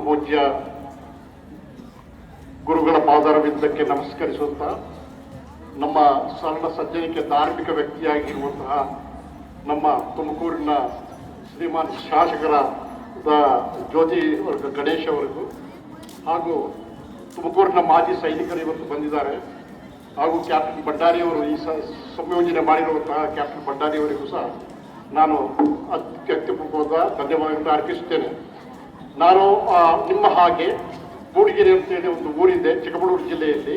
ಪರಮಪೂಜ್ಯ ಗುರುಗಳ ಪಾದಾರವಿಂದಕ್ಕೆ ನಮಸ್ಕರಿಸುತ್ತಾ ನಮ್ಮ ಸರಳ ಸಜ್ಜನಿಕೆ ಧಾರ್ಮಿಕ ವ್ಯಕ್ತಿಯಾಗಿರುವಂತಹ ನಮ್ಮ ತುಮಕೂರಿನ ಶ್ರೀಮಾನ್ ಶಾಸಕರಾದ ಜ್ಯೋತಿ ಗಣೇಶ್ ಅವರಿಗೂ ಹಾಗೂ ತುಮಕೂರಿನ ಮಾಜಿ ಸೈನಿಕರು ಇವತ್ತು ಬಂದಿದ್ದಾರೆ ಹಾಗೂ ಕ್ಯಾಪ್ಟನ್ ಭಂಡಾರಿಯವರು ಈ ಸಂಯೋಜನೆ ಮಾಡಿರುವಂತಹ ಕ್ಯಾಪ್ಟನ್ ಭಂಡಾರಿಯವರಿಗೂ ಸಹ ನಾನು ಅತ್ಯಪೂರ್ವಕ ಧನ್ಯವಾದಗಳನ್ನು ಅರ್ಪಿಸುತ್ತೇನೆ. ನಾನು ನಿಮ್ಮ ಹಾಗೆ ಮೂಡಿಗೆರೆ ಅಂತೇಳಿ ಒಂದು ಊರಿದೆ ಚಿಕ್ಕಮಗಳೂರು ಜಿಲ್ಲೆಯಲ್ಲಿ.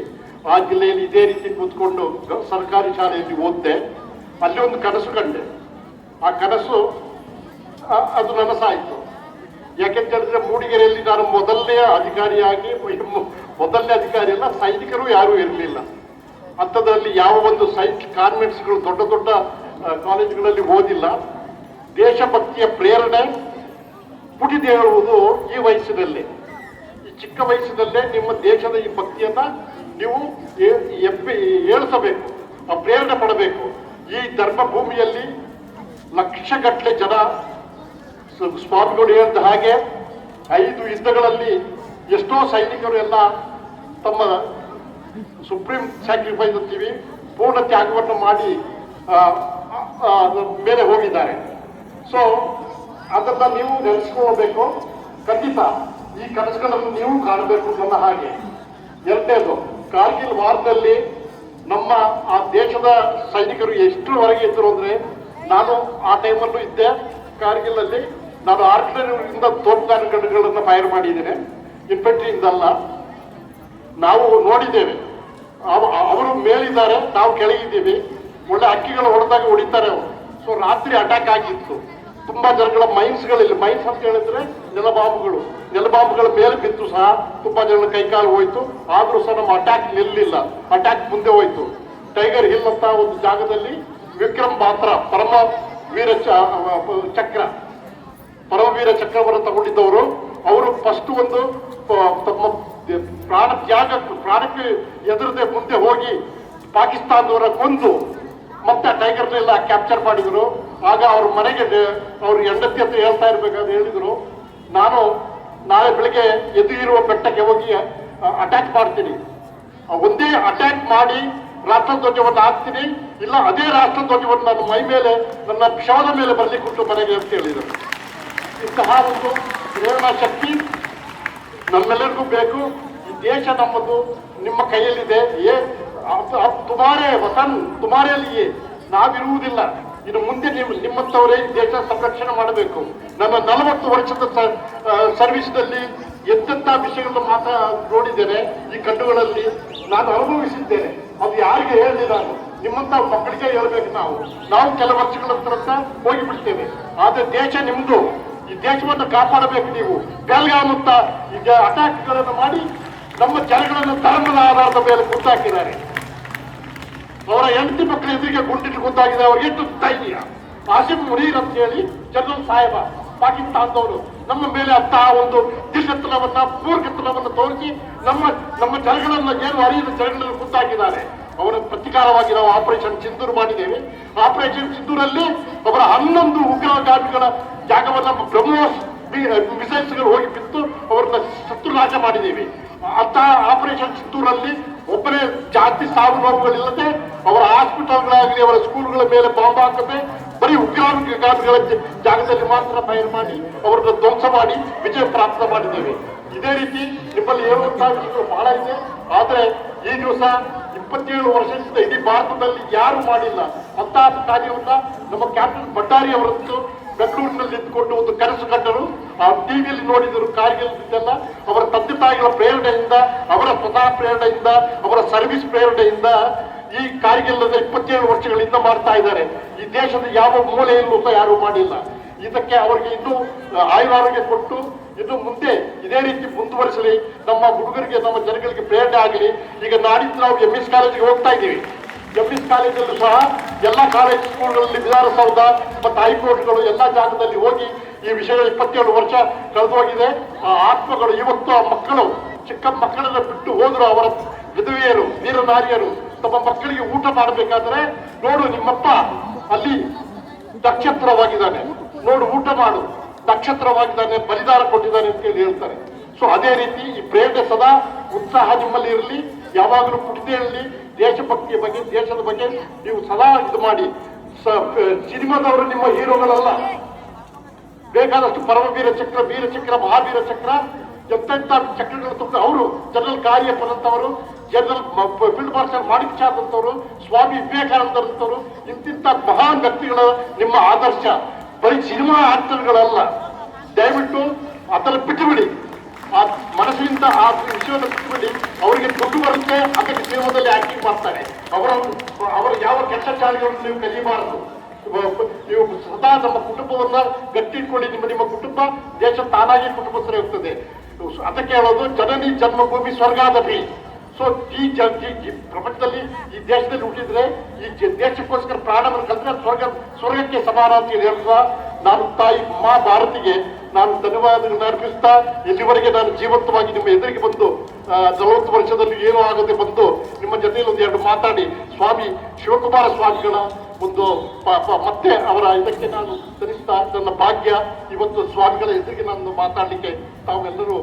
ಆ ಜಿಲ್ಲೆಯಲ್ಲಿ ಇದೇ ರೀತಿ ಕೂತ್ಕೊಂಡು ಸರ್ಕಾರಿ ಶಾಲೆಯಲ್ಲಿ ಓದಿದೆ. ಅಲ್ಲಿ ಒಂದು ಕನಸು ಕಂಡೆ. ಆ ಕನಸು ಅದು ನನಸಾಯಿತು. ಯಾಕೆಂತ ಹೇಳಿದ್ರೆ ಮೂಡಿಗೆರೆಯಲ್ಲಿ ನಾನು ಮೊದಲನೇ ಅಧಿಕಾರಿ ಅಲ್ಲ, ಸೈನಿಕರು ಯಾರೂ ಇರಲಿಲ್ಲ. ಅಂಥದ್ರಲ್ಲಿ ಯಾವ ಒಂದು ಕಾನ್ವೆಂಟ್ಸ್ಗಳು ದೊಡ್ಡ ದೊಡ್ಡ ಕಾಲೇಜುಗಳಲ್ಲಿ ಓದಿಲ್ಲ. ದೇಶಭಕ್ತಿಯ ಪ್ರೇರಣೆ ಪುಟಿದೇಳುವುದು ಈ ವಯಸ್ಸಿನಲ್ಲೇ, ಈ ಚಿಕ್ಕ ವಯಸ್ಸಿನಲ್ಲೇ ನಿಮ್ಮ ದೇಶದ ಈ ಭಕ್ತಿಯನ್ನ ನೀವು ಏಳಿಸಬೇಕು, ಆ ಪ್ರೇರಣೆ ಪಡಬೇಕು. ಈ ಧರ್ಮ ಭೂಮಿಯಲ್ಲಿ ಲಕ್ಷಗಟ್ಟಲೆ ಜನ, ಸ್ವಾಮಿಗಳು ಹೇಳಿದ ಹಾಗೆ 5 ಯುದ್ಧಗಳಲ್ಲಿ ಎಷ್ಟೋ ಸೈನಿಕರು ಎಲ್ಲ ತಮ್ಮ ಸುಪ್ರೀಂ ಸ್ಯಾಕ್ರಿಫೈಸ್ ಅಂತೀವಿ, ಪೂರ್ಣ ತ್ಯಾಗವನ್ನು ಮಾಡಿ ಮೇಲೆ ಹೋಗಿದ್ದಾರೆ. ಸೊ ಅದನ್ನ ನೀವು ನೆನೆಸ್ಕೊಳ್ಬೇಕು. ಖಂಡಿತ ಈ ಕನಸುಗಳನ್ನು ನೀವು ಕಾಣಬೇಕು ನನ್ನ ಹಾಗೆ. ಎರಡನೇದು, ಕಾರ್ಗಿಲ್ ವಾರದಲ್ಲಿ ನಮ್ಮ ಆ ದೇಶದ ಸೈನಿಕರು ಎಷ್ಟರವರೆಗೆ ಇದ್ದರು ಅಂದ್ರೆ, ನಾನು ಆ ಟೈಮಲ್ಲೂ ಇದ್ದೆ ಕಾರ್ಗಿಲಲ್ಲಿ. ನಾನು ಆರ್ಟಿಲರಿಯಿಂದ ತೋಪುಗಾರಿಕೆಗಳನ್ನು ಫೈರ್ ಮಾಡಿದ್ದೇನೆ, ಇನ್ಫೆಂಟ್ರಿಯಿಂದಲ್ಲ. ನಾವು ನೋಡಿದ್ದೇವೆ, ಅವರು ಮೇಲಿದ್ದಾರೆ, ನಾವು ಕೆಳಗಿದ್ದೀವಿ. ಒಳ್ಳೆ ಹಕ್ಕಿಗಳು ಹೊಡೆದಾಗ ಹೊಡಿತಾರೆ ಅವರು. ಸೊ ರಾತ್ರಿ ಅಟ್ಯಾಕ್ ಆಗಿತ್ತು. ತುಂಬಾ ಜನಗಳ ಮೈನ್ಸ್ಗಳಿಲ್ಲ. ಮೈನ್ಸ್ ಅಂತ ಹೇಳಿದ್ರೆ ನೆಲಬಾಂಬ್ಗಳ ಮೇಲೆ ಬಿತ್ತು ಸಹ ತುಂಬಾ ಜನ ಕೈಕಾಲು ಹೋಯ್ತು. ಆದ್ರೂ ಸಹ ನಮ್ಮ ಅಟ್ಯಾಕ್ ನಿಲ್ಲಿಲ್ಲ, ಅಟ್ಯಾಕ್ ಮುಂದೆ ಹೋಯ್ತು. ಟೈಗರ್ ಹಿಲ್ ಅಂತ ಒಂದು ಜಾಗದಲ್ಲಿ ವಿಕ್ರಮ್ ಬಾತ್ರಾ ಪರಮವೀರ ಚಕ್ರವನ್ನು ತಗೊಂಡಿದ್ದವರು. ಅವರು ಫಸ್ಟ್ ಒಂದು ತಮ್ಮ ಪ್ರಾಣಕ್ಕೆ ಎದುರದೆ ಮುಂದೆ ಹೋಗಿ ಪಾಕಿಸ್ತಾನದವರ ಕೊಂದು ಮತ್ತೆ ಟೈಗರ್ನೆಲ್ಲ ಕ್ಯಾಪ್ಚರ್ ಮಾಡಿದ್ರು. ಆಗ ಅವ್ರ ಮನೆಗೆ ಅವ್ರ ಹೆಂಡತಿ ಅಂತ ಹೇಳ್ತಾ ಇರ್ಬೇಕಾದ್ರೆ ಹೇಳಿದ್ರು, ನಾನು ನಾಳೆ ಬೆಳಿಗ್ಗೆ ಎದುರಿರುವ ಬೆಟ್ಟಕ್ಕೆ ಹೋಗಿ ಅಟ್ಯಾಕ್ ಮಾಡ್ತೀನಿ, ಒಂದೇ ಅಟ್ಯಾಕ್ ಮಾಡಿ ರಾಷ್ಟ್ರಧ್ವಜವನ್ನು ಹಾಕ್ತೀನಿ, ಇಲ್ಲ ಅದೇ ರಾಷ್ಟ್ರಧ್ವಜವನ್ನು ನನ್ನ ಮೈ ಮೇಲೆ, ನನ್ನ ಶವದ ಮೇಲೆ ಬರ್ಲಿಕ್ಕೆ ಮನೆಗೆ ಅಂತ ಹೇಳಿದರು. ಇಂತಹ ಒಂದು ಪ್ರೇರಣಾ ಶಕ್ತಿ ನಮ್ಮೆಲ್ಲರಿಗೂ ಬೇಕು. ಈ ದೇಶ ನಮ್ಮದು, ನಿಮ್ಮ ಕೈಯಲ್ಲಿದೆ. ತುಮಾರೇ ವತನ್ ತುಮಾರೆಯಲ್ಲಿಯೇ, ನಾವಿರುವುದಿಲ್ಲ. ಇನ್ನು ಮುಂದೆ ನಿಮ್ಮಂಥವರೇ ಈ ದೇಶ ಸಂರಕ್ಷಣೆ ಮಾಡಬೇಕು. ನನ್ನ 40 ವರ್ಷದ ಸರ್ವಿಸ್ನಲ್ಲಿ ಎಂತೆಂಥ ವಿಷಯಗಳನ್ನು ನೋಡಿದ್ದೇನೆ. ಈ ಕಣ್ಣುಗಳಲ್ಲಿ ನಾನು ಅನುಭವಿಸಿದ್ದೇನೆ. ಅದು ಯಾರಿಗೆ ಹೇಳಿ ನಾನು ನಿಮ್ಮಂತ ಮಕ್ಕಳಿಗೆ ಹೇಳ್ಬೇಕು. ನಾವು ಕೆಲ ವರ್ಷಗಳ ನಂತರ ಹೋಗಿಬಿಡ್ತೇವೆ. ಆದ್ರೆ ದೇಶ ನಿಮ್ದು. ಈ ದೇಶವನ್ನು ಕಾಪಾಡಬೇಕು. ನೀವು ಬೆಲ್ಗಾಮ್ ಅಂತ ಈಗ ಅಟ್ಯಾಕ್ಗಳನ್ನು ಮಾಡಿ ನಮ್ಮ ಜನಗಳನ್ನು ಧರ್ಮದ ಆಧಾರದ ಮೇಲೆ ಗುಂತಾಕಿದ್ದಾರೆ. ಅವರ ಹೆಂಡತಿ ಮಕ್ಕಳ ಎದುರಿಗೆ ಗುಂಡಿಟ್ಟು ಗುಂತಾಗಿದೆ. ಅವ್ರಿಗೆ ಎಷ್ಟು ಧೈರ್ಯ! ಆಸಿಫ್ ಮುನೀರ್ ಅಂತ ಹೇಳಿ ಜನರಲ್ ಸಾಹೇಬ ಪಾಕಿಸ್ತಾನದವರು ನಮ್ಮ ಮೇಲೆ ಅಂತಹ ಒಂದು ದಿಶತನವನ್ನ, ಮೂರ್ಖತನವನ್ನು ತೋರಿಸಿ ನಮ್ಮ ಜನಗಳನ್ನು, ಏನು ಅರಿಯದ ಜನಗಳನ್ನು ಗುಂತಾಕಿದ್ದಾರೆ. ಅವರ ಪ್ರತಿಕಾರವಾಗಿ ನಾವು ಆಪರೇಷನ್ ಸಿಂಧೂರ್ ಮಾಡಿದ್ದೇವೆ. ಆಪರೇಷನ್ ಸಿಂಧೂರಲ್ಲಿ ಅವರ 11 ಉಗ್ರಗಾಮಿಗಳ ಜಾಗವನ್ನ ಬ್ರಹ್ಮೋಸ್ ಮಿಸೈಲ್ಸ್ಗಳು ಹೋಗಿ ಬಿತ್ತು ಅವರನ್ನ ಶತ್ರುನಾಶ ಮಾಡಿದ್ದೇವೆ. ಅಂತಹ ಆಪರೇಷನ್ ಸಿಂಧೂರಲ್ಲಿ ಒಬ್ಬರೇ ಜಾತಿ ಸಾವು ನೋವುಗಳಿಲ್ಲದೆ ಅವರ ಹಾಸ್ಪಿಟಲ್ಗಳಾಗಲಿ, ಅವರ ಸ್ಕೂಲ್ಗಳ ಮೇಲೆ ಬಾಂಬ್ ಹಾಕದೆ ಬರೀ ಉಗ್ರಗಾಮಿಗಳ ಜಾಗದಲ್ಲಿ ಮಾತ್ರ ಫೈರ್ ಮಾಡಿ ಅವರನ್ನ ಧ್ವಂಸ ಮಾಡಿ ವಿಜಯ ಪ್ರಾಪ್ತ ಮಾಡಿದ್ದೇವೆ. ಇದೇ ರೀತಿ ನಿಮ್ಮಲ್ಲಿ ಹೇಳುವಂತಹ ವಿಷಯಗಳು ಬಹಳ ಇದೆ. ಆದ್ರೆ ಈ ದಿವಸ 27 ವರ್ಷದಿಂದ ಇಡೀ ಭಾರತದಲ್ಲಿ ಯಾರು ಮಾಡಿಲ್ಲ ಅಂತಹ ಕಾರ್ಯವನ್ನ ನಮ್ಮ ಕ್ಯಾಪ್ಟನ್ ಭಂಡಾರಿ ಅವರದ್ದು ಬೆಂಗಳೂರಿನಲ್ಲಿ ನಿಂತುಕೊಂಡು ಒಂದು ಕನಸು ಕಂಡರು. ಆ ಟಿವಿಯಲ್ಲಿ ನೋಡಿದರು. ಕಾರ್ಗಿಲ್ ಇದೆಲ್ಲ ಅವರ ತಂದೆ ತಾಯಿಗಳ ಪ್ರೇರಣೆಯಿಂದ, ಅವರ ಸ್ವತಃ ಪ್ರೇರಣೆಯಿಂದ, ಅವರ ಸರ್ವಿಸ್ ಪ್ರೇರಣೆಯಿಂದ ಈ ಕಾರ್ಗಿಲ್ 27 ವರ್ಷಗಳಿಂದ ಮಾಡ್ತಾ ಇದ್ದಾರೆ. ಈ ದೇಶದ ಯಾವ ಮೂಲೆಯಲ್ಲೂ ಸಹ ಯಾರು ಮಾಡಿಲ್ಲ. ಇದಕ್ಕೆ ಅವರಿಗೆ ಇನ್ನೂ ಆಯುರಾರೋಗ್ಯ ಕೊಟ್ಟು ಇನ್ನು ಮುಂದೆ ಇದೇ ರೀತಿ ಮುಂದುವರಿಸಲಿ. ನಮ್ಮ ಹುಡುಗರಿಗೆ, ನಮ್ಮ ಜನಗಳಿಗೆ ಪ್ರೇರಣೆ ಆಗಲಿ. ಈಗ ನಾಡಿದ್ದು ನಾವು MS ಕಾಲೇಜಿಗೆ ಹೋಗ್ತಾ ಇದ್ದೀವಿ. MS ಕಾಲೇಜಲ್ಲೂ ಸಹ ಎಲ್ಲ ಕಾಲೇಜ್ ಸ್ಕೂಲ್ಗಳಲ್ಲಿ ವಿಧಾನಸೌಧ ಮತ್ತು ಹೈಕೋರ್ಟ್ಗಳು ಎಲ್ಲ ಜಾಗದಲ್ಲಿ ಹೋಗಿ ಈ ವಿಷಯಗಳು 27 ವರ್ಷ ಕಳೆದು ಹೋಗಿದೆ. ಆ ಆತ್ಮಗಳು ಇವತ್ತು ಆ ಮಕ್ಕಳು, ಚಿಕ್ಕ ಮಕ್ಕಳನ್ನ ಬಿಟ್ಟು ಹೋದ್ರು. ಅವರ ವಿಧವೆಯರು, ವೀರನಾರಿಯರು ತಮ್ಮ ಮಕ್ಕಳಿಗೆ ಊಟ ಮಾಡಬೇಕಾದ್ರೆ, ನೋಡು ನಿಮ್ಮಪ್ಪ ಅಲ್ಲಿ ನಕ್ಷತ್ರವಾಗಿದ್ದಾನೆ, ನೋಡು ಊಟ ಮಾಡು, ನಕ್ಷತ್ರವಾಗಿದ್ದಾನೆ, ಬಲಿದಾನ ಕೊಟ್ಟಿದ್ದಾನೆ ಅಂತ ಹೇಳಿ ಹೇಳ್ತಾರೆ. ಸೊ ಅದೇ ರೀತಿ ಈ ಪ್ರೇರಣೆ ಸದಾ ಉತ್ಸಾಹ ನಿಮ್ಮಲ್ಲಿ ಇರಲಿ, ಯಾವಾಗಲೂ ಪುಟಿದೇಳಲಿ. ದೇಶಭಕ್ತಿಯ ಬಗ್ಗೆ, ದೇಶದ ಬಗ್ಗೆ ನೀವು ಸದಾ ಇದು ಮಾಡಿ. ಸಿನಿಮಾದವರು ನಿಮ್ಮ ಹೀರೋಗಳಲ್ಲ. ಬೇಕಾದಷ್ಟು ಪರಮವೀರ ಚಕ್ರ, ವೀರಚಕ್ರ, ಮಹಾವೀರ ಚಕ್ರ, ಎಂತೆಂಥ ಚಕ್ರಗಳು ತುಂಬ. ಅವರು ಜನರಲ್ ಕಾರ್ಯಪ್ಪನಂತವರು, general field marshal Manik Chand ಅಂತವರು, ಸ್ವಾಮಿ ವಿವೇಕಾನಂದರಂತವರು, ಇಂತಿಂಥ ಮಹಾನ್ ವ್ಯಕ್ತಿಗಳ ನಿಮ್ಮ ಆದರ್ಶ. ಬರೀ ಸಿನಿಮಾ ಆಕ್ಟರ್ಗಳಲ್ಲ. ದಯವಿಟ್ಟು ಅದನ್ನು ಬಿಟ್ಟುಬಿಡಿ. ಆ ಮನಸ್ಸಿನಿಂದ ಆ ವಿಷಯವನ್ನು ಬಿಟ್ಟುಬಿಡಿ. ಅವರಿಗೆ ದುಡ್ಡು ಬರುತ್ತೆ, ಅದಕ್ಕೆ ಸಿನಿಮಾದಲ್ಲಿ ಆಕ್ಟಿಂಗ್ ಮಾಡ್ತಾರೆ. ಅವರ ಯಾವ ಕೆಲಸ ಚಾಳಿಗಳನ್ನು ನೀವು ಕಲಿಯಬಾರದು. ನೀವು ಸದಾ ನಮ್ಮ ಕುಟುಂಬವನ್ನ ಗಟ್ಟಿ ಇಟ್ಕೊಳ್ಳಿ. ನಿಮ್ಮ ಕುಟುಂಬ ದೇಶ ತಾನಾಗಿ ಕುಟುಂಬಸ್ಥರೇ ಹೋಗ್ತದೆ. ಅದಕ್ಕೆ ಹೇಳೋದು ಜನನಿ ಜನ್ಮಭೂಮಿ ಸ್ವರ್ಗಾದಪಿ. ಸೊ ಈ ಪ್ರಪಂಚದಲ್ಲಿ, ಈ ದೇಶದಲ್ಲಿ ಹುಟ್ಟಿದ್ರೆ, ಈ ದೇಶಕ್ಕೋಸ್ಕರ ಪ್ರಾಣವನ್ನು ಕಲಿದ್ರೆ ಸ್ವರ್ಗಕ್ಕೆ ಸಮಾನ ಅಂತ ಹೇಳ್ತಾ, ನಾನು ತಾಯಿ ಮಾ ಭಾರತಿಗೆ ನಾನು ಧನ್ಯವಾದಗಳನ್ನು ಅರ್ಪಿಸ್ತಾ, ಇಲ್ಲಿವರೆಗೆ ನಾನು ಜೀವಂತವಾಗಿ ನಿಮ್ಮ ಎದುರಿಗೆ ಬಂದು 40 ವರ್ಷದಲ್ಲಿ ಏನೂ ಆಗದೆ ಬಂದು ನಿಮ್ಮ ಜೊತೆಯಲ್ಲಿ ಒಂದೆರಡು ಮಾತಾಡಿ ಸ್ವಾಮಿ ಶಿವಕುಮಾರ ಸ್ವಾಮಿಗಳ ಒಂದು ಮತ್ತೆ ಅವರ ಇದಕ್ಕೆ ನಾನು ಸಲ್ಲಿಸ್ತಾ, ನನ್ನ ಭಾಗ್ಯ ಇವತ್ತು ಸ್ವಾಮಿಗಳ ಎದುರಿಗೆ ನಾನು ಮಾತಾಡಲಿಕ್ಕೆ ತಾವೆಲ್ಲರೂ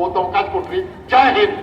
ಒಂದು ಅವಕಾಶ ಕೊಟ್ರಿ. ಜೈ ಹಿಂದ್.